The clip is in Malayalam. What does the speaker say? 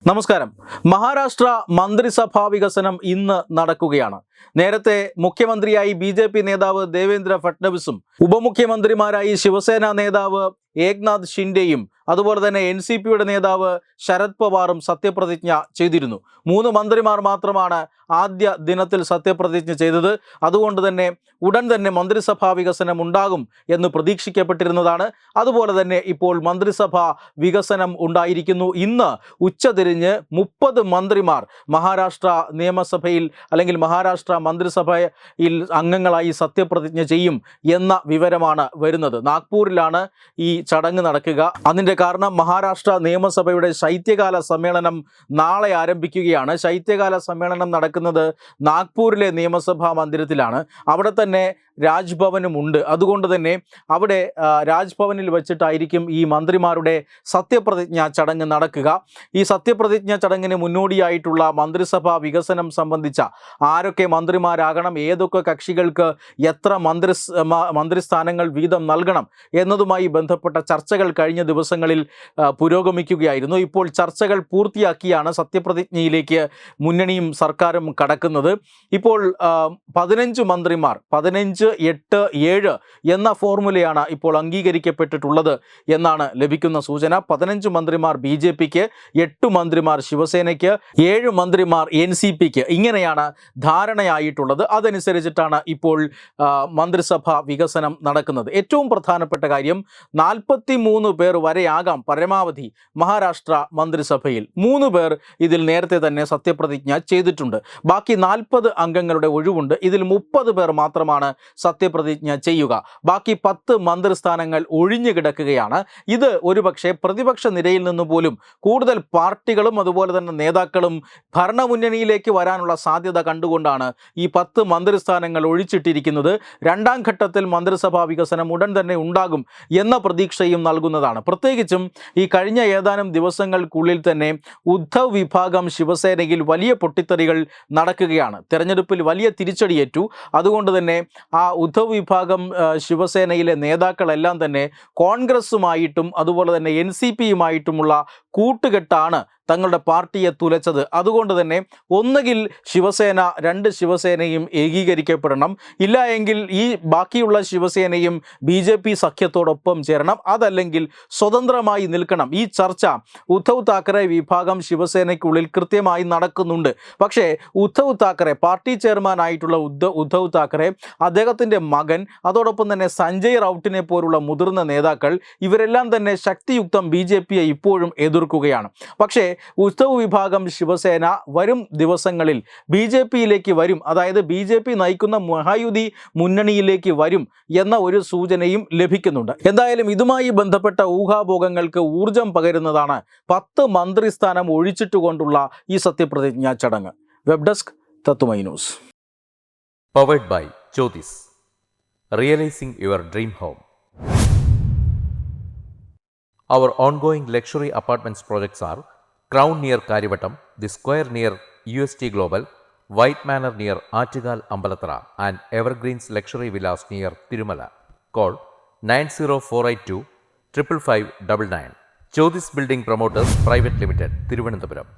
നമസ്കാരം. മഹാരാഷ്ട്ര മന്ത്രിസഭാ വികസനം ഇന്ന് നടക്കുകയാണ്. നേരത്തെ മുഖ്യമന്ത്രിയായി ബി.ജെ.പി. നേതാവ് ദേവേന്ദ്ര ഫട്നവിസും ഉപമുഖ്യമന്ത്രിമാരായി ശിവസേന നേതാവ് ഏക്നാഥ് ഷിൻഡെയും അതുപോലെ തന്നെ എൻ.സി.പിയുടെ നേതാവ് ശരത് പവാറും സത്യപ്രതിജ്ഞ ചെയ്തിരുന്നു. 3 മന്ത്രിമാർ മാത്രമാണ് ആദ്യ ദിനത്തിൽ സത്യപ്രതിജ്ഞ ചെയ്തത്. അതുകൊണ്ട് തന്നെ ഉടൻ തന്നെ മന്ത്രിസഭാ വികസനം ഉണ്ടാകും എന്ന് പ്രതീക്ഷിക്കപ്പെട്ടിരുന്നതാണ്. അതുപോലെ തന്നെ ഇപ്പോൾ മന്ത്രിസഭാ വികസനം ഉണ്ടായിരിക്കുന്നു. ഇന്ന് ഉച്ചതിരിഞ്ഞ് 30 മന്ത്രിമാർ മഹാരാഷ്ട്ര നിയമസഭയിൽ അല്ലെങ്കിൽ മഹാരാഷ്ട്ര മന്ത്രിസഭയിൽ അംഗങ്ങളായി സത്യപ്രതിജ്ഞ ചെയ്യും എന്ന വിവരമാണ് വരുന്നത്. നാഗ്പൂരിലാണ് ഈ ചടങ്ങ് നടക്കുക. അതിൻ്റെ കാരണം മഹാരാഷ്ട്ര നിയമസഭയുടെ ശൈത്യകാല സമ്മേളനം നാളെ ആരംഭിക്കുകയാണ്. ശൈത്യകാല സമ്മേളനം നടക്കുന്നത് നാഗ്പൂരിലെ നിയമസഭാ മന്ദിരത്തിലാണ്. അവിടെ തന്നെ രാജ്ഭവനുമുണ്ട്. അതുകൊണ്ട് തന്നെ അവിടെ രാജ്ഭവനിൽ വെച്ചിട്ടായിരിക്കും ഈ മന്ത്രിമാരുടെ സത്യപ്രതിജ്ഞാ ചടങ്ങ് നടക്കുക. ഈ സത്യപ്രതിജ്ഞാ ചടങ്ങിന് മുന്നോടിയായിട്ടുള്ള മന്ത്രിസഭാ വികസനം സംബന്ധിച്ച ആരൊക്കെ മന്ത്രിമാരാകണം, ഏതൊക്കെ കക്ഷികൾക്ക് എത്ര മന്ത്രിസ്ഥാനങ്ങൾ വീതം നൽകണം എന്നതുമായി ബന്ധപ്പെട്ട ചർച്ചകൾ കഴിഞ്ഞ ദിവസങ്ങളിൽ പുരോഗമിക്കുകയായിരുന്നു. ഇപ്പോൾ ചർച്ചകൾ പൂർത്തിയാക്കിയാണ് സത്യപ്രതിജ്ഞയിലേക്ക് മുന്നണിയും സർക്കാരും കടക്കുന്നത്. ഇപ്പോൾ 15 മന്ത്രിമാർ 15, 8, 7 എന്ന ഫോർമുലയാണ് ഇപ്പോൾ അംഗീകരിക്കപ്പെട്ടിട്ടുള്ളത് എന്നാണ് ലഭിക്കുന്ന സൂചന. 15 മന്ത്രിമാർ ബി.ജെ.പിക്ക്, 8 മന്ത്രിമാർ ശിവസേനയ്ക്ക്, 7 മന്ത്രിമാർ എൻ.സി.പിക്ക്. ഇങ്ങനെയാണ് ധാരണയായിട്ടുള്ളത്. അതനുസരിച്ചിട്ടാണ് ഇപ്പോൾ മന്ത്രിസഭ വികസനം നടക്കുന്നത്. ഏറ്റവും പ്രധാനപ്പെട്ട കാര്യം 43 പേർ വരെയാകാം പരമാവധി മഹാരാഷ്ട്ര മന്ത്രിസഭയിൽ. 3 പേർ ഇതിൽ നേരത്തെ തന്നെ സത്യപ്രതിജ്ഞ ചെയ്തിട്ടുണ്ട്. ബാക്കി 40 അംഗങ്ങളുടെ ഒഴിവുണ്ട്. ഇതിൽ 30 പേർ മാത്രമാണ് സത്യപ്രതിജ്ഞ ചെയ്യുക. ബാക്കി 10 മന്ത്രിസ്ഥാനങ്ങൾ ഒഴിഞ്ഞു കിടക്കുകയാണ്. ഇത് ഒരുപക്ഷെ പ്രതിപക്ഷ നിരയിൽ നിന്ന് പോലും കൂടുതൽ പാർട്ടികളും അതുപോലെ തന്നെ നേതാക്കളും ഭരണമുന്നണിയിലേക്ക് വരാനുള്ള സാധ്യത കണ്ടുകൊണ്ടാണ് ഈ 10 മന്ത്രിസ്ഥാനങ്ങൾ ഒഴിച്ചിട്ടിരിക്കുന്നത്. രണ്ടാം ഘട്ടത്തിൽ മന്ത്രിസഭാ വികസനം ഉടൻ തന്നെ ഉണ്ടാകും എന്ന പ്രതീക്ഷയും നൽകുന്നതാണ്. പ്രത്യേകിച്ചും ഈ കഴിഞ്ഞ ഏതാനും ദിവസങ്ങൾക്കുള്ളിൽ തന്നെ ഉദ്ധവ് വിഭാഗം ശിവസേനയിൽ വലിയ പൊട്ടിത്തെറികൾ നടക്കുകയാണ്. തെരഞ്ഞെടുപ്പിൽ വലിയ തിരിച്ചടിയേറ്റു. അതുകൊണ്ട് തന്നെ ആ ഉദ്ധവ് വിഭാഗം ശിവസേനയിലെ നേതാക്കളെല്ലാം തന്നെ കോൺഗ്രസുമായിട്ടും അതുപോലെ തന്നെ എൻ.സി.പിയുമായിട്ടുമുള്ള കൂട്ടുകെട്ടാണ് തങ്ങളുടെ പാർട്ടിയെ തുലച്ചത്. അതുകൊണ്ട് തന്നെ ഒന്നുകിൽ ശിവസേന 2 ശിവസേനയും ഏകീകരിക്കപ്പെടണം, ഇല്ല എങ്കിൽ ഈ ബാക്കിയുള്ള ശിവസേനയും ബി.ജെ.പി. സഖ്യത്തോടൊപ്പം ചേരണം, അതല്ലെങ്കിൽ സ്വതന്ത്രമായി നിൽക്കണം. ഈ ചർച്ച ഉദ്ധവ് താക്കറെ വിഭാഗം ശിവസേനയ്ക്കുള്ളിൽ കൃത്യമായി നടക്കുന്നുണ്ട്. പക്ഷേ ഉദ്ധവ് താക്കറെ, പാർട്ടി ചെയർമാനായിട്ടുള്ള ഉദ്ധവ് താക്കറെ, അദ്ദേഹത്തിൻ്റെ മകൻ, അതോടൊപ്പം തന്നെ സഞ്ജയ് റൗട്ടിനെ പോലുള്ള മുതിർന്ന നേതാക്കൾ, ഇവരെല്ലാം തന്നെ ശക്തിയുക്തം ബി.ജെ.പിയെ ഇപ്പോഴും എതിർക്കുകയാണ്. പക്ഷേ ഉദ്ധവ് വിഭാഗം ശിവസേന വരും ദിവസങ്ങളിൽ ബി.ജെ.പിയിലേക്ക് വരും, അതായത് ബി.ജെ.പി. നയിക്കുന്ന മഹായുതി മുന്നണിയിലേക്ക് വരും എന്ന ഒരു സൂചനയും ലഭിക്കുന്നുണ്ട്. എന്തായാലും ഇതുമായി ബന്ധപ്പെട്ട ഊഹാഭോഗങ്ങൾക്ക് ഊർജം പകരുന്നതാണ് 10 മന്ത്രിസ്ഥാനം ഒഴിച്ചിട്ടുകൊണ്ടുള്ള ഈ സത്യപ്രതിജ്ഞാ ചടങ്ങ്. വെബ് ഡെസ്ക് തത്തുമൈ news. Powered by Jyothis, realising your dream home. Our ongoing luxury apartments projects are Crown near Karivattam, The Square near UST Global, White Manor near Aattugal Ambalathara, and Evergreens Luxury Villas near Tirumala. Call 90482 55599. Jyothis Building Promoters Private Limited, Thiruvananthapuram.